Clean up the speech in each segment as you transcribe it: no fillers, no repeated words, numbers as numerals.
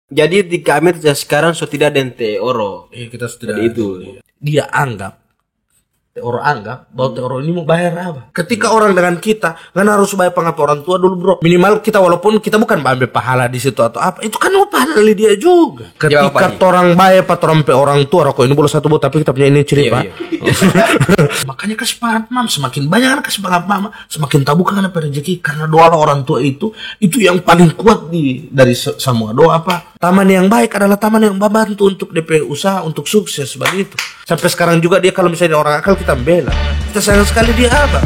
Jadi di kami sekarang so tidak ada ente oro. Kita sudah itu. Dia anggap orang anggap bahwa orang ini mau bayar apa. Ketika orang dengan kita kan harus bayar pengapa orang tua dulu bro. Minimal kita walaupun kita bukan ambil pahala di situ atau apa, itu kan mau pahala dari dia juga. Ketika orang bayar orang orang tua rokok ini boleh satu buat tapi kita punya ini ciri pak. Makanya kasih pengap mama semakin banyak kan kasih pengap mama semakin tabu kan apa rezeki karena doa orang tua itu yang paling kuat dari semua doa apa. Taman yang baik adalah taman yang membantu untuk DP usaha untuk sukses begitu. Sampai sekarang juga dia kalau misalnya orang akal kita bela. Kita sayang sekali dia apa?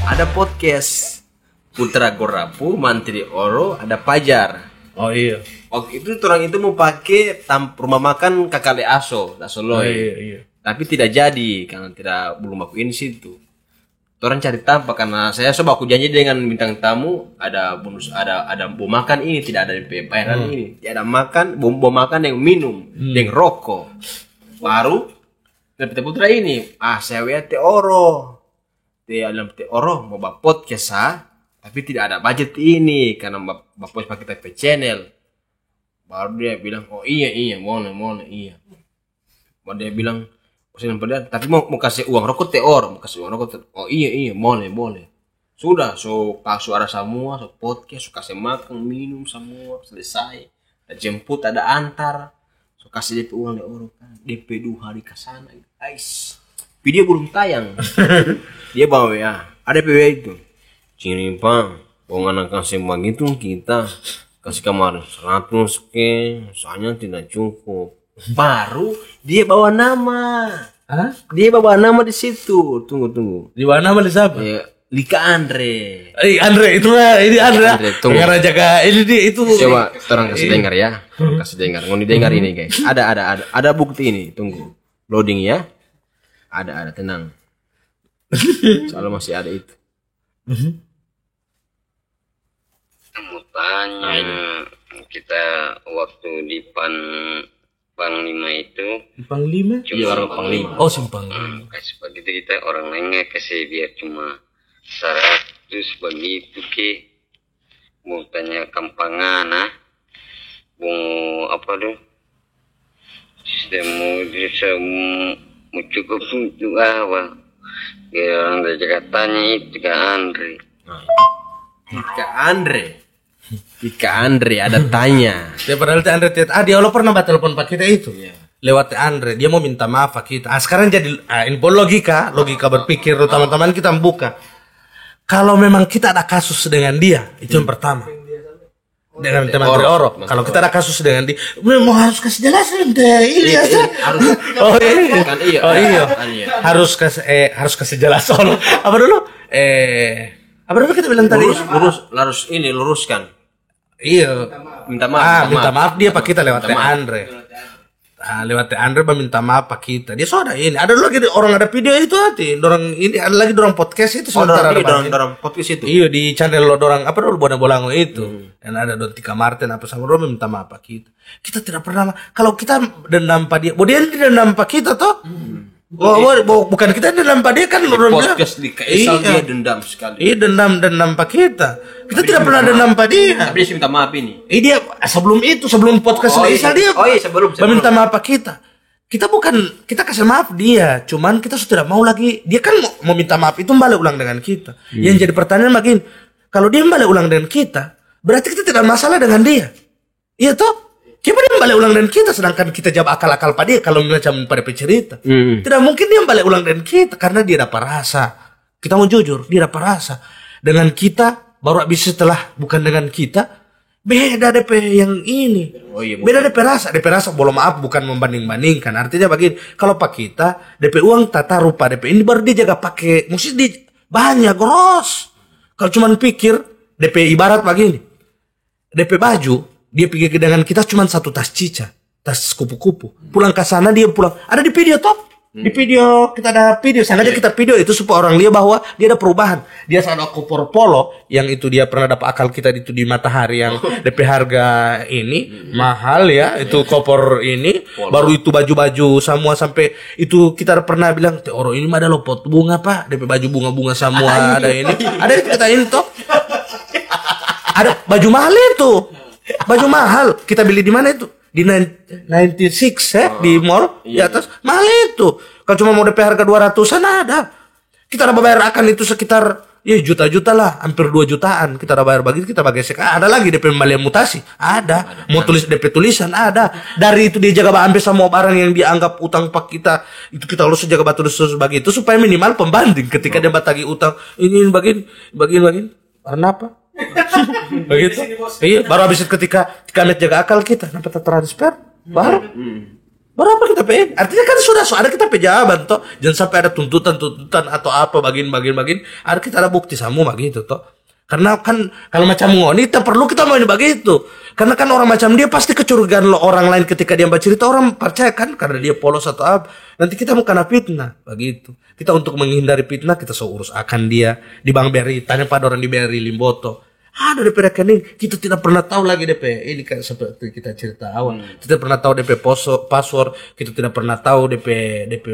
Ada podcast Putra Gorapu, Mantri Oro, ada Pajar. Oh iya. Waktu itu orang itu mau pakai rumah makan Kakale Aso, Dasoloi. Oh, iya. Tapi tidak jadi karena belum aku in situ. Orang cari tanpa karena saya coba aku janji dengan bintang tamu ada bonus ada bom makan ini tidak ada bayaran ini tidak ada makan bom makan yang minum yang rokok baru Putra Putra ini saya lihat te oro mau buat podcast tapi tidak ada budget ini karena bapak pakai TV channel baru dia bilang oh iya boleh iya baru dia bilang tapi mau kasih uang rokok mau kasih uang rokok oh iya boleh sudah suara semua podcast kasih makan minum semua selesai ada jemput ada antar kasih DP uang DP 2 hari ke sana guys video belum tayang dia bawa ya ada PW itu cini pang bongan kasih begitu kita kasih kemarin 100 ke soalnya tidak cukup baru dia bawa nama. Hah? Dia bawa nama di situ. Tunggu. Di bawa nama di siapa? Ya, Lika Andre. Andre itu lah, ini Andre. Dengar jaga ini itu. Coba orang kasih dengar ya. Kasih dengar. Mau didengar ini guys. Ada bukti ini. Tunggu. Loading ya. Ada tenang. Soalnya masih ada itu. Mau tanya kita waktu di Panglima itu Panglima? Iya orang Panglima. Oh Panglima. Kasih begitu kita orang lainnya kasih dia cuma 100 begitu ke. Mau tanya kampangan mau apa tuh? Sistem mau cukup untuk apa? Dia orang dari katanya itu ke Andre. Ika Andre ada tanya. Dia padahal Andre dia lo pernah telepon Pak kita itu. Yeah. Lewat Andre dia mau minta maaf Pak kita. Sekarang jadi ini logika berpikir teman-teman kita membuka. Kalau memang kita ada kasus dengan dia, itu yang pertama. Dengan teman Oro. Kalau kita ada kasus dengan dia, mau harus kasih jelasin deh. Iya harus. Oh iya. Harus kasih jelasan. Apa dulu? Apa dulu kita bilang tadi? Luruskan. Iya. Minta maaf dia Pak kita lewat Andre. Lewat Andre minta maaf Pak kita. Dia sudah ini. Ada lagi orang ada video itu dorang ini ada lagi dorang podcast itu sementara dorang podcast itu. Iya di channel lo dorang apa dulu bola-bola itu. Dan ada Tika Martin apa sama dorang minta maaf Pak kita. Kita tidak pernah kalau kita dendam Pak dia. Dia dendam Pak kita toh. Bukan kita dendam Pak dia kan podcast di KSL dia dendam sekali. Iya dendam Pak kita. Kita tidak pernah dendam Pak dia. Tapi dia minta maaf ini. Dia sebelum podcast KSL dia. Sebelum minta maaf Pak kita. Kita kasih maaf dia, cuman kita sudah tidak mau lagi. Dia kan mau minta maaf itu balik ulang dengan kita. Yang jadi pertanyaan makin kalau dia balik ulang dengan kita, berarti kita tidak masalah dengan dia. Iya toh? Kenapa dia balik ulang dengan kita sedangkan kita jawab akal-akal pada dia kalau macam pada cerita. Tidak mungkin dia balik ulang dengan kita karena dia dapat rasa. Kita mau jujur, dia dapat rasa. Dengan kita baru habis setelah bukan dengan kita beda DP yang ini. Beda DP rasa. DP rasa boleh maaf bukan membanding-bandingkan. Artinya begini, kalau Pak kita DP uang tata rupa DP ini baru dia jaga pakai mesti di banyak gros. Kalau cuman pikir DP ibarat begini. DP baju dia pergi dengan kita cuma satu tas cica, tas kupu-kupu. Pulang ke sana dia pulang. Ada di video top. Di video kita ada video. Sengaja kita video itu supaya orang lihat bahwa dia ada perubahan. Dia ada koper polo yang itu dia pernah dapat akal kita itu di Matahari yang DP harga ini mahal ya. Itu koper ini baru itu baju-baju semua sampai itu kita pernah bilang orang ini mah ada lo pot bunga Pak. DP baju bunga-bunga semua ada ini. Ada itu kita ini top. Ada baju mahal itu. Baju mahal. Kita beli di mana itu? Di 96 di mall di atas. Mahal itu. Kalau cuma mau DP harga 200-an ada. Kita udah bayar akan itu sekitar juta-juta lah, hampir 2 jutaan. Kita udah bayar begitu, kita pakai sek. Ada lagi DP pembelian mutasi. Ada. Mau tulis DP tulisan ada. Dari itu dia jaga ambil semua barang yang dianggap utang pak kita. Itu kita harus jaga batu begitu supaya minimal pembanding ketika dia batagi utang. Ini bagian. Karena apa? Begitu. Iya, baru habis itu ketika net jaga akal kita, kenapa transfer? Baru. Berapa kita PN? Artinya kan sudah ada kita pejabat toh. Jangan sampai ada tuntutan atau apa bagian. Ada kita ada bukti semua begitu toh. Karena kan kalau macam ngoni kita perlu kita mau begitu. Karena kan orang macam dia pasti kecurigaan orang lain ketika dia bercerita, orang percaya kan karena dia polos atau apa. Nanti kita mau kena fitnah begitu. Kita untuk menghindari fitnah kita urus akan dia di Bank BRI, tanya pada orang di BRI Limboto. Ada DP rekening, kita tidak pernah tahu lagi DP. Ini kan seperti kita cerita awal. Tidak pernah tahu DP password, kita tidak pernah tahu DP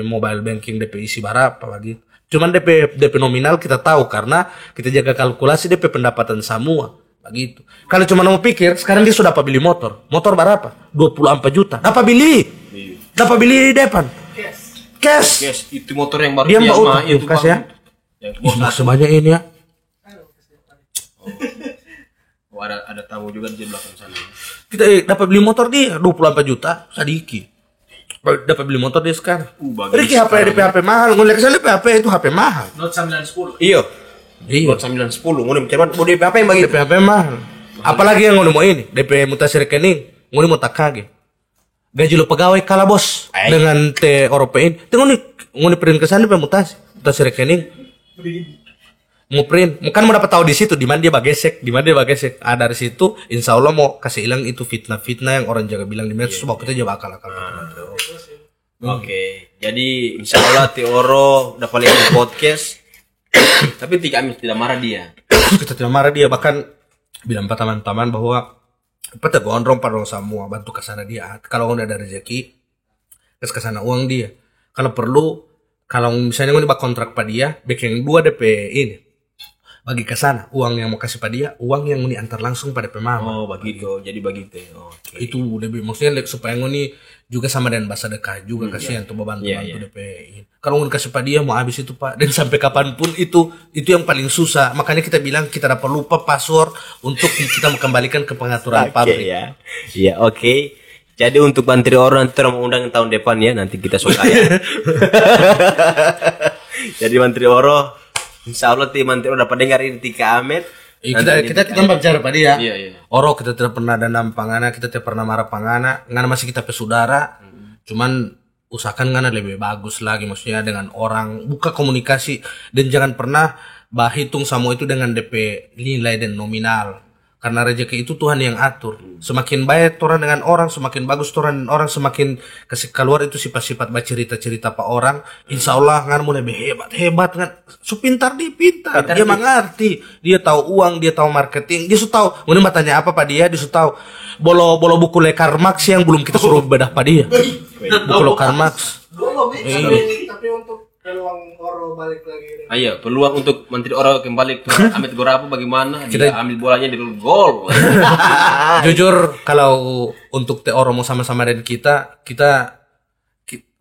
mobile banking, DP isi berapa lagi. Cuman DP nominal kita tahu karena kita jaga kalkulasi DP pendapatan semua. Begitu. Kalau cuma mau pikir, sekarang dia sudah dapat beli motor. Motor berapa? 24 juta. Dapat beli depan. Cash. Itu motor yang baru dia mah itu cash ya. Yang sebanyak ini ya. Ada tamu juga di belakang sana. Kita dapat beli motor dia 24 juta sedikit. Dapat beli motor dia sekarang. Riki HP mahal. Ngeliat kesana HP itu HP mahal. Note 910. Iya. Note 910. Ngoni macam mau DP apa yang bagi? DP HP mahal. Apalagi yang ngoni mau ini, DP mutasi rekening, ngoni mau takage. Gaji lo pegawai kalah bos dengan Europein. Tengok ngoni print kesana DP mutasi rekening. Mau print, kan mau dapat tahu di situ di mana dia bagesek. Dari situ insya Allah mau kasih hilang itu fitnah yang orang jaga bilang di medsos. Sebab kita jawab akal. Oke. Jadi insya Allah Teoro udah paling di podcast. Tapi kami tidak marah dia. Kita tidak marah dia, bahkan bilang pada teman-teman bahwa kita gondrong pada semua bantu ke sana dia. Kalau udah ada rezeki, ke sana uang dia. Kalau perlu, kalau misalnya mau kontrak pada dia, bikin 2 DP ini. Bagi ke sana uang yang mau kasih pada dia, uang yang mau diantar langsung pada pemama. Oh begitu, jadi begitu. Okay. Itu lebih maksudnya supaya ngoni juga sama dengan bahasa dekat juga kasihan tuh bantu DP. Kalau ngoni kasih pada dia mau habis itu Pak, dan sampai kapanpun itu yang paling susah. Makanya kita bilang kita dapat lupa password untuk kita mengembalikan ke pengaturan pabrik. Iya, oke. Jadi untuk Menteri orang nanti mau undang tahun depan ya, nanti kita suka ya. Jadi Menteri Oro insya Allah Menteri Oro dapat dengar ini Tika Ahmed. Kita bicara pada dia. Iya. Oro kita tidak pernah danam pangana, kita tidak pernah marah pangana. Ngana masih kita pesudara. Cuman usahakan ngana lebih bagus lagi, maksudnya dengan orang buka komunikasi dan jangan pernah hitung semua itu dengan DP nilai dan nominal. Karena rezeki itu Tuhan yang atur. Semakin baik orang dengan orang, semakin bagus orang dengan orang, semakin kasih keluar itu sifat-sifat cerita-cerita pak orang. Insya Allah kan mau lebih hebat kan. So pintar. Dia mengerti. Dia tahu uang, dia tahu marketing. Dia sudah tahu. Mau tanya apa pak dia sudah tahu. Bolo buku Karl Marx yang belum kita suruh bedah pak dia. Buku Karl Marx. Tapi untuk peluang Oro balik lagi. Ayo, peluang untuk Menteri Oro kembali ke Amit Gorapu bagaimana? Dia ambil bolanya di gol. Jujur kalau untuk Oro mau sama-sama dengan kita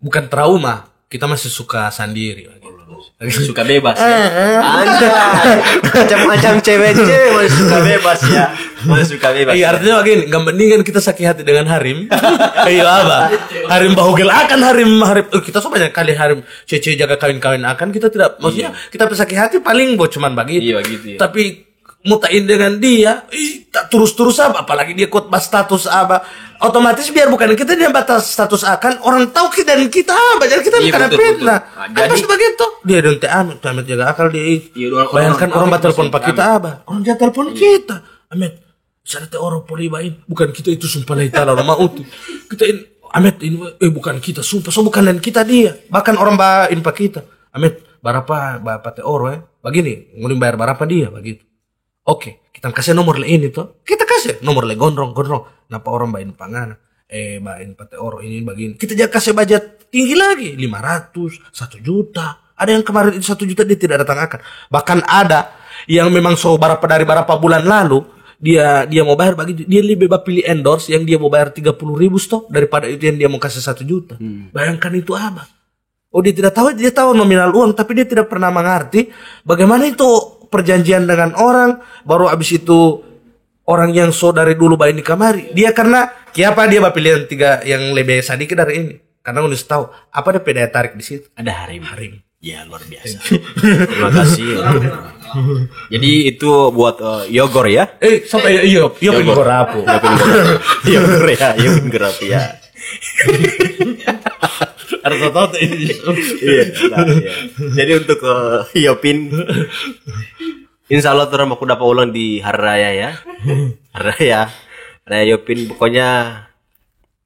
bukan trauma, kita masih suka sendiri. Suka bebas ya. Macam-macam cewek-cewek masih suka bebas ya. Iya, artinya begini, enggak mending kan kita sakit hati dengan Harim. Iya apa? Harim bahugel akan Harim. Kita so banyak kali Harim cece jaga kawin-kawin akan kita tidak maksudnya kita sakit hati paling buat cuman begitu. Iya begitu ya. Tapi mutain dengan dia, tak terus apa apalagi dia khotbah status apa. Otomatis biar bukan kita dia batas status akan orang tahu kita dan kita jadi kita bukan fitnah. Jadi begitu. Dia dan Amit jaga akal dia. Bayangkan orang telepon pak kita apa? Orang jaga telepon kita. Amit, sana orang polibain bukan kita itu sumpah la ilaha illallah mau tuh. Kita Amit ini bukan kita sumpah so bukan dan kita dia. Bahkan orang bain pak kita. Amit, berapa bapak orang begini, ngulin bayar berapa dia begitu. Oke, kita kasih nomor le ini tuh. Kita kasih nomor le gondrong. Napa orang bain pangana? Bain pate oro ini begini. Kita jangan kasih budget tinggi lagi, 500, 1 juta. Ada yang kemarin itu 1 juta dia tidak datang akan. Bahkan ada yang memang so berapa bulan lalu dia mau bayar bagi dia lebih pilih endorse yang dia mau bayar 30.000 toh daripada itu yang dia mau kasih 1 juta. Bayangkan itu apa? Oh dia tahu nominal uang tapi dia tidak pernah mengerti bagaimana itu perjanjian dengan orang baru abis itu orang yang dari dulu bayi ini kamari dia karena kiapa dia pilih yang lebih sedikit dari ini karena udah tahu apa ada daya tarik di situ. Ada harim. Ya luar biasa. Terima kasih. Jadi itu buat yogurt ya? Sampai yogurt gorapo. Yogurt ya. Harus tahu ini. Iya. Jadi untuk Yopin, insya Allah orang aku dapat ulang di hari raya ya. Raya Yopin pokoknya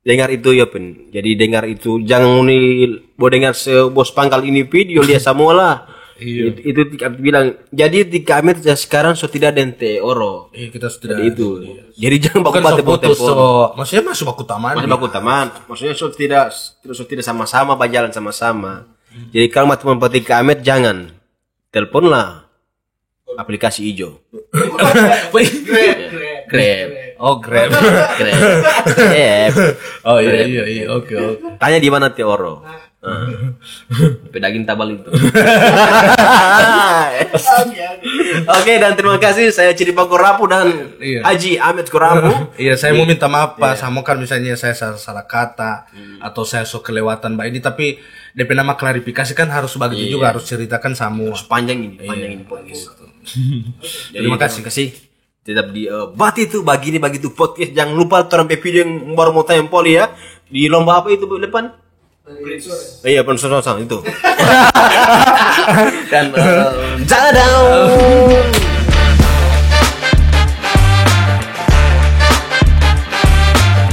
dengar itu Yopin. Jadi dengar itu jangan mau dengar bos pangkal ini video dia semua lah. Iya. Itu bilang jadi di kami sekarang tidak ada ente oro. Iya kita sudah itu. Iya. Jadi jangan baku putus maksudnya masuk baku taman. Maksudnya tidak sama-sama berjalan sama-sama. Jadi kalau teman petik Amet jangan teleponlah aplikasi hijau. Grab. Oh Grab. Oh iya oke. Tanya di mana Teoro. Pedaging tabal itu. Oke, dan terima kasih saya Ciripang Korapu dan Haji Ahmed Korapu. Iya, saya mau minta maaf Pak, sama kan misalnya saya salah kata atau saya kelewatan Mbak ini tapi DP nama klarifikasi kan harus begitu juga harus ceritakan semua. Panjang ini podcast. Terima kasih. Tetap di bati itu begitu podcast. Jangan lupa orang video yang baru mau tayang poli ya di lomba apa itu depan. Iya, penonton itu. Dan